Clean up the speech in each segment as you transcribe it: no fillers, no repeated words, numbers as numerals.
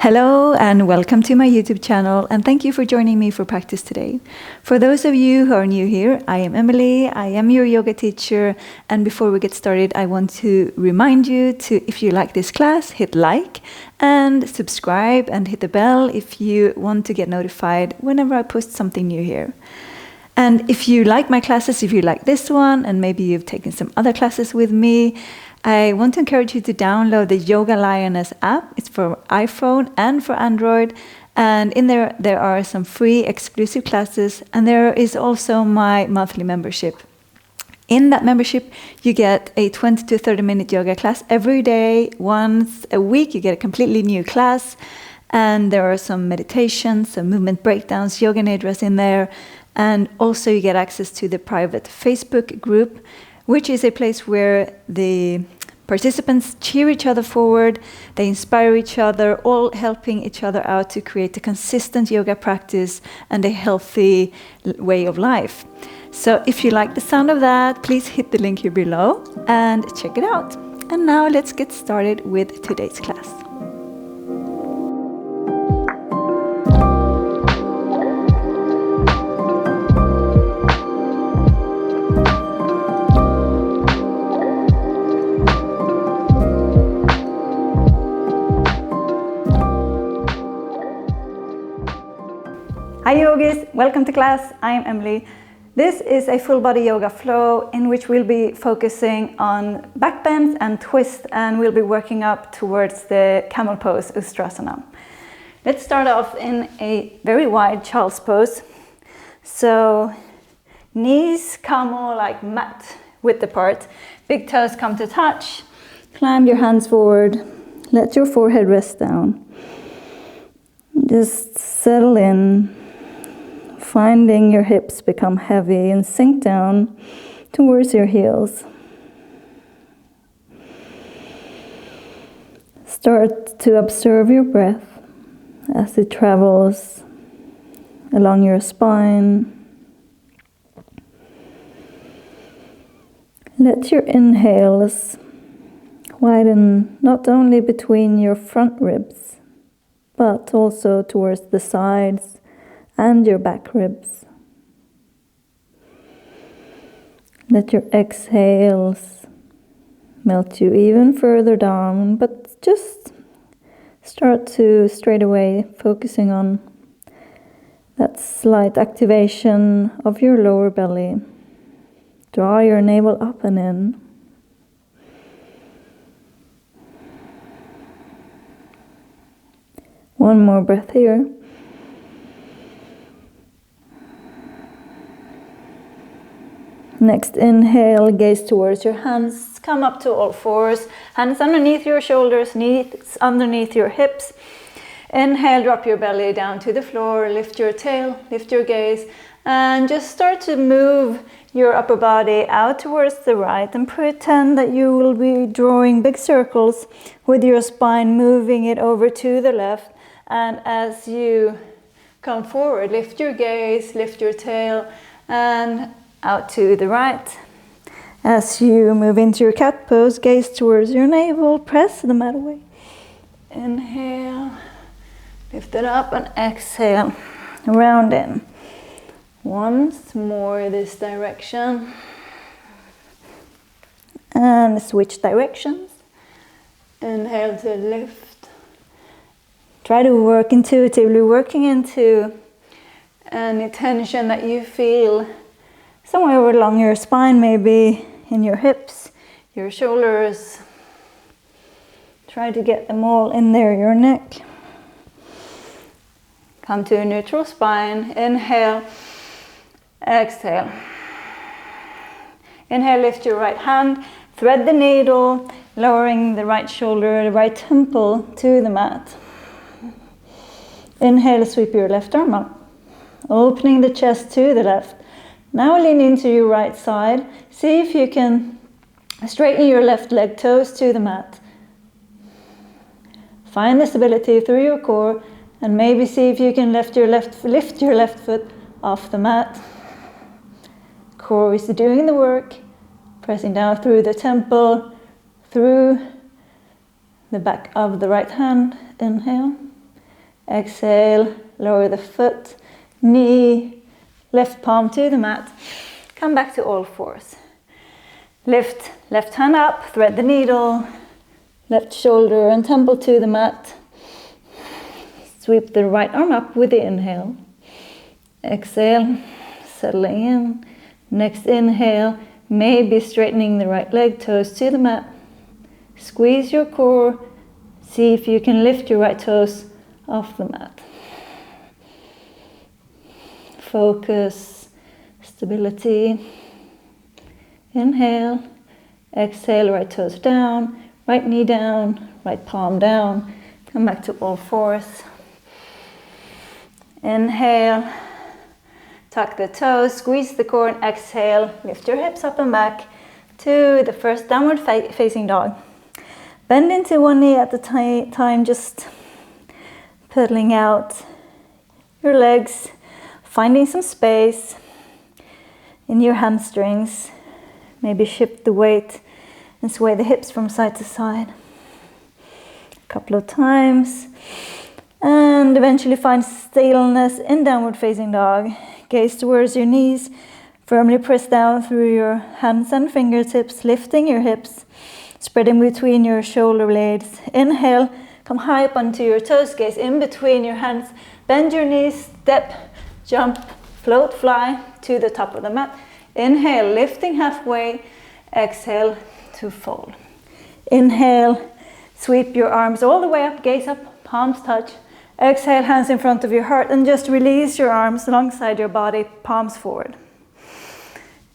Hello and welcome to my YouTube channel, and thank you for joining me for practice today. For those of you who are new here, I am Emily, I am your yoga teacher, and before we get started I want to remind you to, if you like this class, hit like and subscribe and hit the bell if you want to get notified whenever I post something new here. And if you like my classes, if you like this one, and maybe you've taken some other classes with me, I want to encourage you to download the Yoga Lioness app. It's for iPhone and for Android. And in there are some free exclusive classes. And there is also my monthly membership. In that membership, you get a 20 to 30 minute yoga class every day. Once a week, you get a completely new class. And there are some meditations, some movement breakdowns, yoga nidras in there. And also you get access to the private Facebook group, which is a place where the participants cheer each other forward, they inspire each other, all helping each other out to create a consistent yoga practice and a healthy way of life. So if you like the sound of that, please hit the link here below and check it out. And now let's get started with today's class. Hi yogis, welcome to class. I'm Emily. This is a full body yoga flow in which we'll be focusing on back bends and twist, and we'll be working up towards the camel pose, Ustrasana. Let's start off in a very wide child's pose. So knees come more like mat width apart, big toes come to touch, climb your hands forward, let your forehead rest down. Just settle in. Finding your hips become heavy and sink down towards your heels. Start to observe your breath as it travels along your spine. Let your inhales widen not only between your front ribs, but also towards the sides and your back ribs. Let your exhales melt you even further down, but just start to straight away focusing on that slight activation of your lower belly. Draw your navel up and in. One more breath here. Next inhale, gaze towards your hands, come up to all fours, hands underneath your shoulders, knees underneath your hips. Inhale, drop your belly down to the floor, lift your tail, lift your gaze, and just start to move your upper body out towards the right and pretend that you will be drawing big circles with your spine, moving it over to the left. And as you come forward, lift your gaze, lift your tail, and out to the right. As you move into your cat pose, gaze towards your navel, press the mat away. Inhale, lift it up, and exhale, round in. Once more this direction. And switch directions. Inhale to lift. Try to work intuitively, working into any tension that you feel somewhere along your spine, maybe in your hips, your shoulders. Try to get them all in there, your neck. Come to a neutral spine. Inhale, exhale. Inhale, lift your right hand, thread the needle, lowering the right shoulder, the right temple to the mat. Inhale, sweep your left arm up, opening the chest to the left. Now lean into your right side. See if you can straighten your left leg, toes to the mat. Find the stability through your core, and maybe see if you can lift your left foot off the mat. Core is doing the work, pressing down through the temple, through the back of the right hand. Inhale. Exhale, lower the foot, knee, left palm to the mat. Come back to all fours. Lift left hand up, thread the needle, left shoulder and temple to the mat. Sweep the right arm up with the inhale. Exhale, settling in. Next inhale, maybe straightening the right leg, toes to the mat. Squeeze your core. See if you can lift your right toes off the mat. Focus, stability. Inhale, exhale, right toes down, right knee down, right palm down. Come back to all fours. Inhale, tuck the toes, squeeze the core, and exhale, lift your hips up and back to the first downward facing dog. Bend into one knee at a time, just pedaling out your legs, finding some space in your hamstrings. Maybe shift the weight and sway the hips from side to side. A couple of times. And eventually find stillness in downward facing dog. Gaze towards your knees. Firmly press down through your hands and fingertips, lifting your hips, spreading between your shoulder blades. Inhale, come high up onto your toes, gaze in between your hands. Bend your knees, step, jump, float, fly to the top of the mat. Inhale, lifting halfway. Exhale to fold. Inhale, sweep your arms all the way up, gaze up, palms touch. Exhale, hands in front of your heart, and just release your arms alongside your body, palms forward.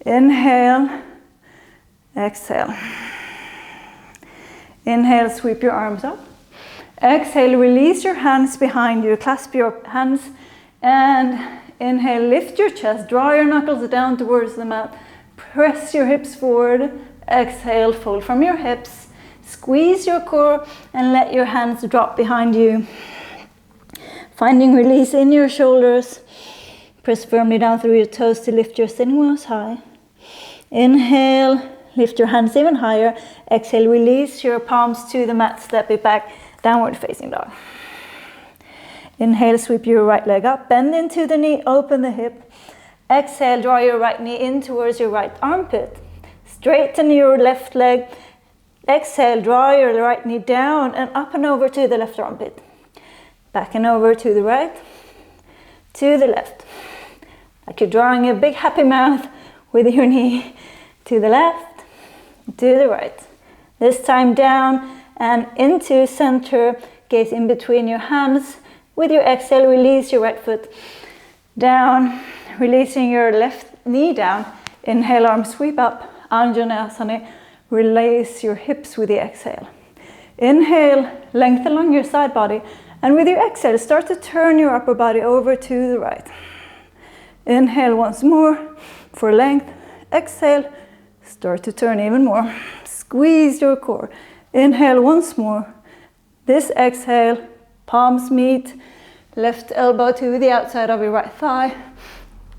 Inhale, exhale. Inhale, sweep your arms up. Exhale, release your hands behind you, clasp your hands, and inhale, lift your chest, draw your knuckles down towards the mat, press your hips forward. Exhale, fold from your hips, squeeze your core, and let your hands drop behind you. Finding release in your shoulders. Press firmly down through your toes to lift your sitting bones high. Inhale, lift your hands even higher. Exhale, release your palms to the mat, step it back, downward facing dog. Inhale, sweep your right leg up, bend into the knee, open the hip. Exhale, draw your right knee in towards your right armpit. Straighten your left leg. Exhale, draw your right knee down and up and over to the left armpit. Back and over to the right, to the left. Like you're drawing a big happy mouth with your knee to the left, to the right. This time down and into center. Gaze in between your hands. With your exhale, release your right foot down, releasing your left knee down. Inhale, arms sweep up, Anjaneyasana. Release your hips with the exhale. Inhale, length along your side body. And with your exhale, start to turn your upper body over to the right. Inhale once more for length. Exhale, start to turn even more. Squeeze your core. Inhale once more. This exhale, palms meet, left elbow to the outside of your right thigh.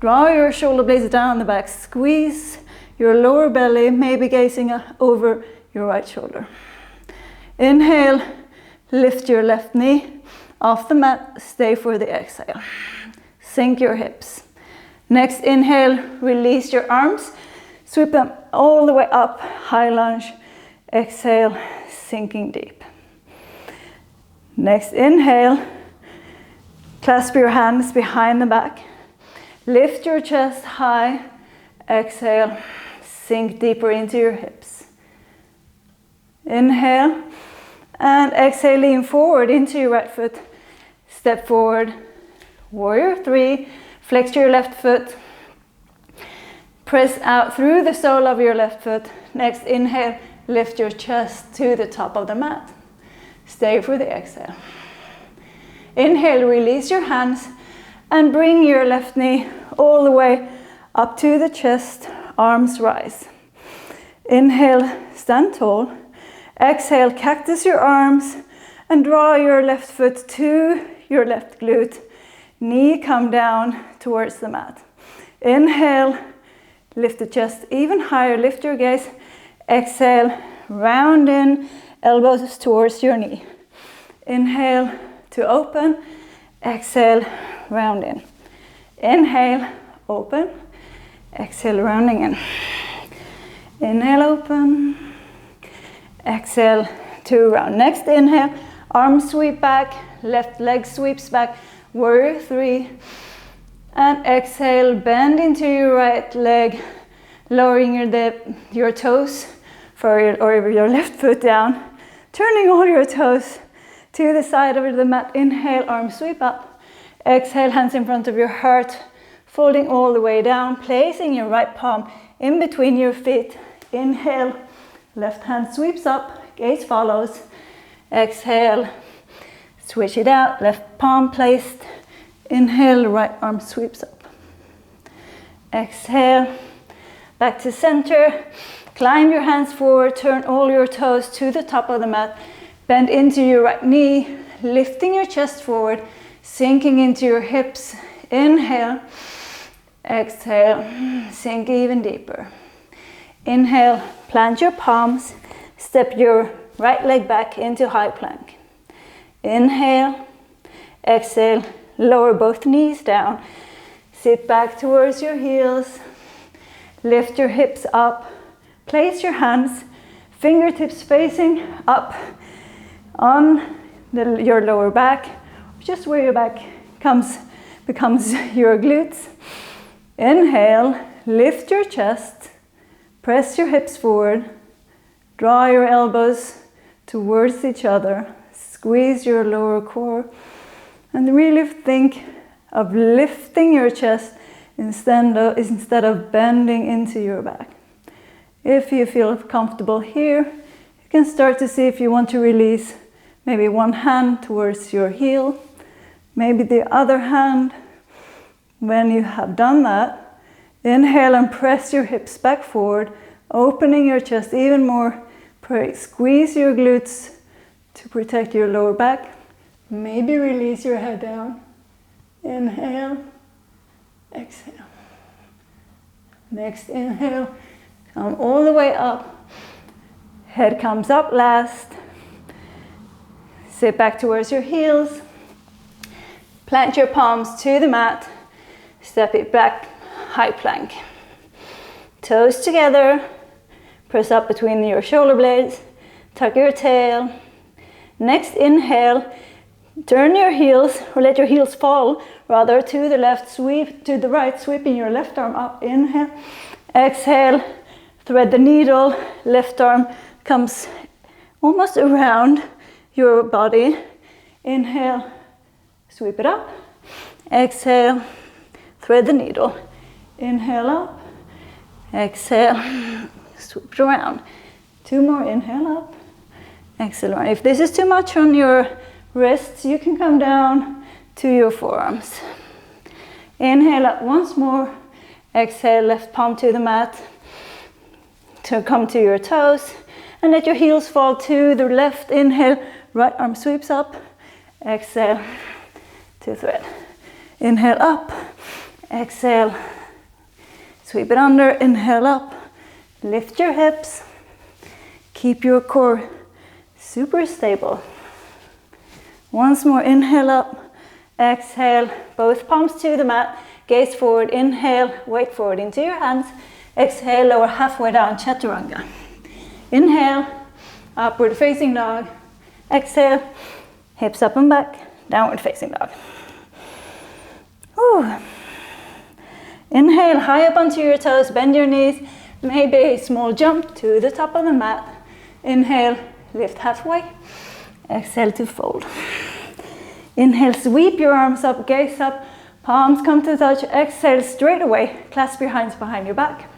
Draw your shoulder blades down the back. Squeeze your lower belly, maybe gazing over your right shoulder. Inhale, lift your left knee off the mat, stay for the exhale. Sink your hips. Next inhale, release your arms, sweep them all the way up, high lunge. Exhale, sinking deep. Next inhale, clasp your hands behind the back. Lift your chest high. Exhale, sink deeper into your hips. Inhale, and exhale, lean forward into your right foot. Step forward, warrior three. Flex your left foot. Press out through the sole of your left foot. Next inhale, lift your chest to the top of the mat. Stay for the exhale. Inhale, release your hands and bring your left knee all the way up to the chest, arms rise. Inhale, stand tall. Exhale, cactus your arms and draw your left foot to your left glute. Knee come down towards the mat. Inhale, lift the chest even higher, lift your gaze. Exhale, round in, elbows towards your knee. Inhale to open. Exhale, round in. Inhale, open. Exhale, rounding in. Inhale, open. Exhale, 2 round. Next inhale, arms sweep back, left leg sweeps back, warrior 3. And exhale, bend into your right leg, lowering your toes or your left foot down, turning all your toes to the side of the mat. Inhale, arms sweep up. Exhale, hands in front of your heart, folding all the way down, placing your right palm in between your feet. Inhale, left hand sweeps up, gaze follows. Exhale, switch it out, left palm placed. Inhale, right arm sweeps up. Exhale, back to center. Climb your hands forward, turn all your toes to the top of the mat. Bend into your right knee, lifting your chest forward, sinking into your hips. Inhale, exhale, sink even deeper. Inhale, plant your palms, step your right leg back into high plank. Inhale, exhale, lower both knees down. Sit back towards your heels. Lift your hips up. Place your hands, fingertips facing up on your lower back, just where your back becomes your glutes. Inhale, lift your chest, press your hips forward, draw your elbows towards each other, squeeze your lower core, and really think of lifting your chest instead of bending into your back. If you feel comfortable here, you can start to see if you want to release maybe one hand towards your heel, maybe the other hand. When you have done that, inhale and press your hips back forward, opening your chest even more. Squeeze your glutes to protect your lower back. Maybe release your head down. Inhale, exhale. Next inhale, come all the way up. Head comes up last. Sit back towards your heels. Plant your palms to the mat. Step it back, high plank. Toes together. Press up between your shoulder blades. Tuck your tail. Next inhale, turn your heels, or let your heels fall rather to the left, sweep to the right, sweeping your left arm up. Inhale. Exhale, thread the needle. Left arm comes almost around your body. Inhale, sweep it up. Exhale, thread the needle. Inhale up. Exhale, sweep it around. 2 more, inhale up. Exhale around. If this is too much on your wrists, you can come down to your forearms. Inhale up once more. Exhale, left palm to the mat. To come to your toes. And let your heels fall to the left. Inhale, right arm sweeps up. Exhale, to thread. Inhale up. Exhale, sweep it under. Inhale up. Lift your hips. Keep your core super stable. Once more, inhale up. Exhale, both palms to the mat. Gaze forward. Inhale, weight forward into your hands. Exhale, lower halfway down, chaturanga. Inhale, upward facing dog. Exhale, hips up and back, downward facing dog. Whew. Inhale, high up onto your toes, bend your knees. Maybe a small jump to the top of the mat. Inhale, lift halfway. Exhale to fold. Inhale, sweep your arms up, gaze up. Palms come to touch. Exhale, straight away. Clasp your hands behind your back.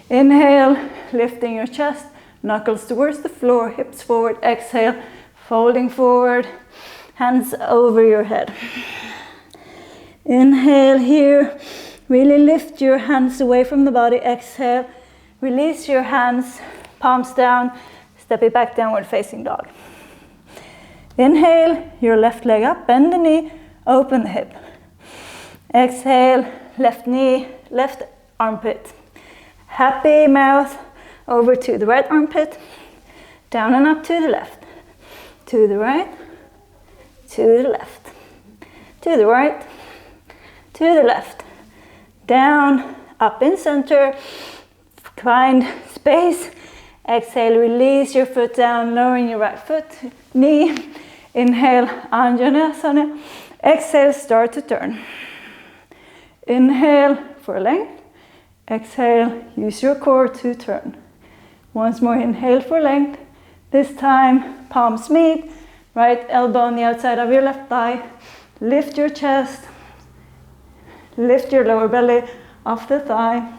Inhale, lifting your chest. Knuckles towards the floor, hips forward. Exhale, folding forward. Hands over your head. Inhale here. Really lift your hands away from the body. Exhale, release your hands. Palms down. Step it back, downward facing dog. Inhale, your left leg up. Bend the knee. Open the hip. Exhale, left knee, left armpit. Happy mouth over to the right armpit. Down and up to the left. To the right, to the left. to the right, to the left, down, up in center, find space. Exhale, release your foot down, lowering your right foot, knee. Inhale, Anjaneyasana. Exhale, start to turn. Inhale for length. Exhale, use your core to turn. Once more, inhale for length. This time, palms meet, right elbow on the outside of your left thigh. Lift your chest. Lift your lower belly off the thigh.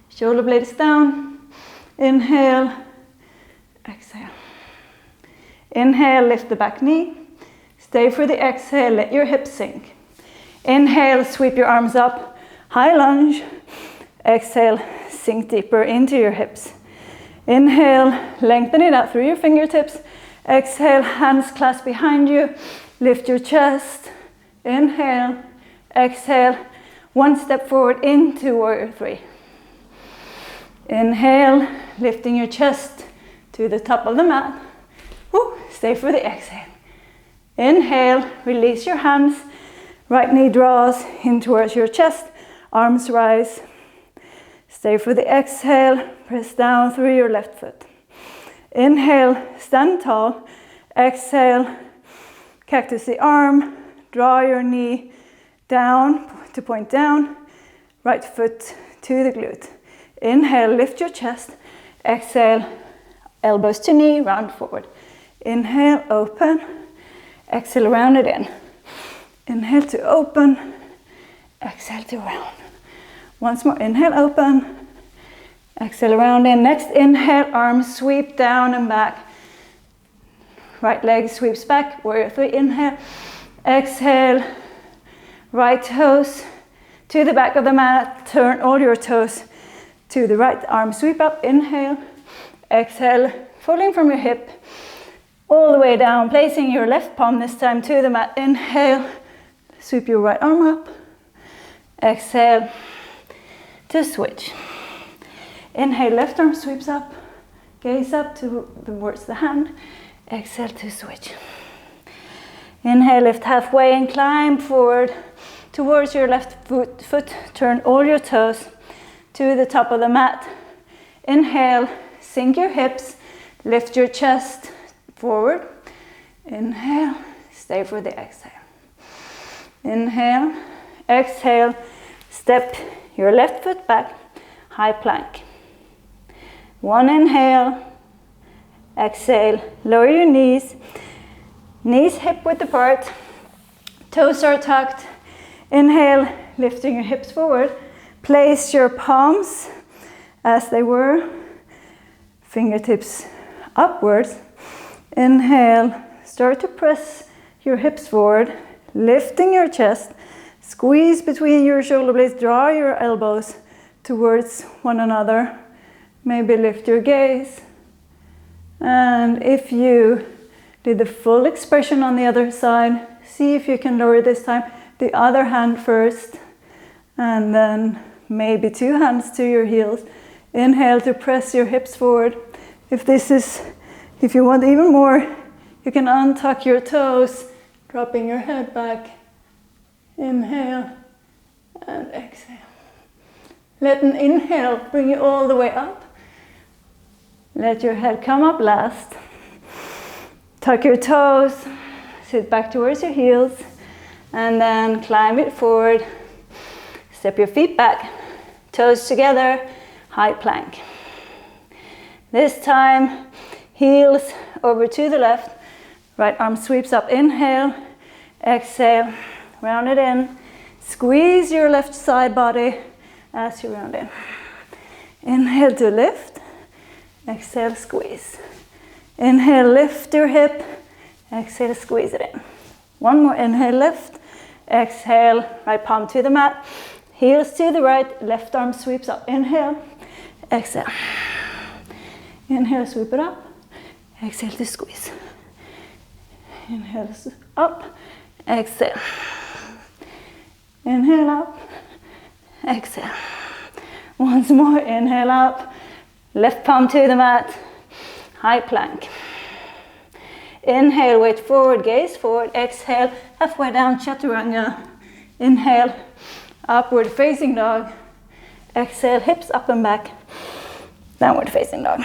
Shoulder blades down. Inhale, exhale. Inhale, lift the back knee. Stay for the exhale, let your hips sink. Inhale, sweep your arms up, high lunge. Exhale, sink deeper into your hips. Inhale, lengthen it out through your fingertips. Exhale, hands clasped behind you. Lift your chest. Inhale, exhale. One step forward into warrior three. Inhale, lifting your chest to the top of the mat. Woo, stay for the exhale. Inhale, release your hands. Right knee draws in towards your chest. Arms rise. Stay for the exhale. Press down through your left foot. Inhale, stand tall. Exhale, cactus the arm. Draw your knee down to point down. Right foot to the glute. Inhale, lift your chest. Exhale, elbows to knee, round forward. Inhale, open. Exhale, round it in. Inhale to open. Exhale to round. Once more, inhale, open. Exhale, round in. Next inhale, arms sweep down and back. Right leg sweeps back, warrior three, inhale. Exhale, right toes to the back of the mat. Turn all your toes to the right, arm sweep up, inhale, exhale, pulling from your hip, all the way down, placing your left palm this time to the mat, inhale, sweep your right arm up, exhale, to switch. Inhale, left arm sweeps up, gaze up towards the hand, exhale to switch. Inhale, lift halfway and climb forward towards your left foot, turn all your toes to the top of the mat. Inhale, sink your hips, lift your chest forward. Inhale, stay for the exhale. Inhale, exhale, step your left foot back, high plank. One inhale, exhale, lower your knees, knees hip width apart, toes are tucked. Inhale, lifting your hips forward. Place your palms as they were, fingertips upwards. Inhale, start to press your hips forward, lifting your chest. Squeeze between your shoulder blades, draw your elbows towards one another. Maybe lift your gaze. And if you did the full expression on the other side, see if you can lower this time the other hand first, and then maybe two hands to your heels. Inhale to press your hips forward. If you want even more, you can untuck your toes, dropping your head back. Inhale and exhale. Let an inhale bring you all the way up. Let your head come up last. Tuck your toes, sit back towards your heels, and then climb it forward. Step your feet back, toes together, high plank. This time, heels over to the left, right arm sweeps up, inhale, exhale, round it in. Squeeze your left side body as you round in. Inhale to lift, exhale, squeeze. Inhale, lift your hip, exhale, squeeze it in. One more, inhale, lift, exhale, right palm to the mat, heels to the right, left arm sweeps up, inhale, exhale. Inhale, sweep it up, exhale to squeeze. Inhale, up, exhale. Inhale up, exhale. Once more, inhale up, left palm to the mat, high plank. Inhale, weight forward, gaze forward. Exhale, halfway down, chaturanga. Inhale, upward facing dog. Exhale, hips up and back. Downward facing dog.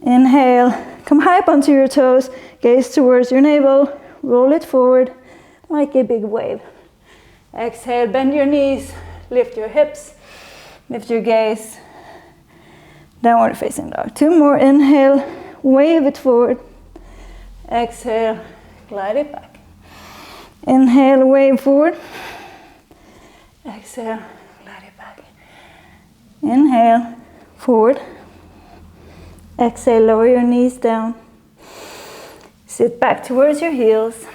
Inhale, come high up onto your toes. Gaze towards your navel. Roll it forward like a big wave. Exhale, bend your knees. Lift your hips. Lift your gaze. Downward facing dog. 2 more. Inhale, wave it forward. Exhale, glide it back. Inhale, wave forward. Exhale, glide it back. Inhale, forward. Exhale, lower your knees down. Sit back towards your heels.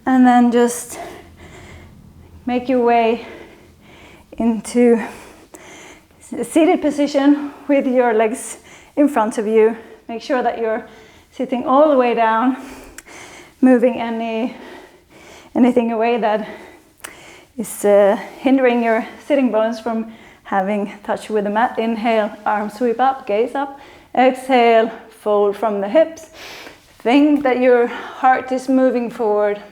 And then just make your way into a seated position with your legs in front of you. Make sure that you're sitting all the way down, moving anything away that is hindering your sitting bones from having touch with the mat. Inhale, arms sweep up, gaze up. Exhale, fold from the hips. Think that your heart is moving forward.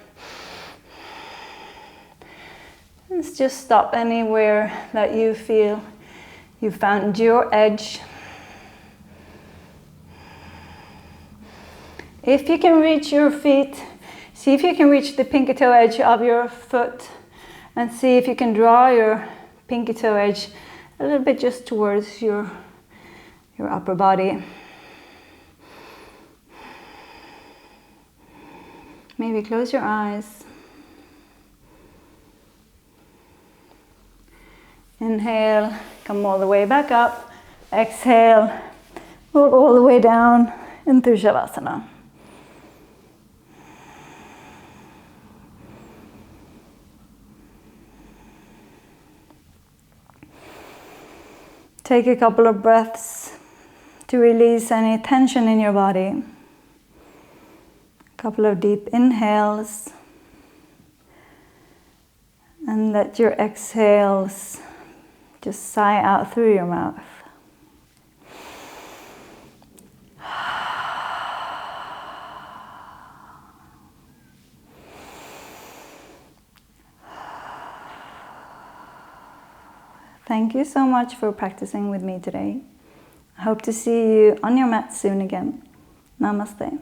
Let's just stop anywhere that you feel you found your edge. If you can reach your feet, see if you can reach the pinky toe edge of your foot and see if you can draw your pinky toe edge a little bit just towards your upper body. Maybe close your eyes. Inhale, come all the way back up. Exhale, roll all the way down into savasana. Take a couple of breaths to release any tension in your body. A couple of deep inhales. And let your exhales just sigh out through your mouth. Thank you so much for practicing with me today. I hope to see you on your mat soon again. Namaste.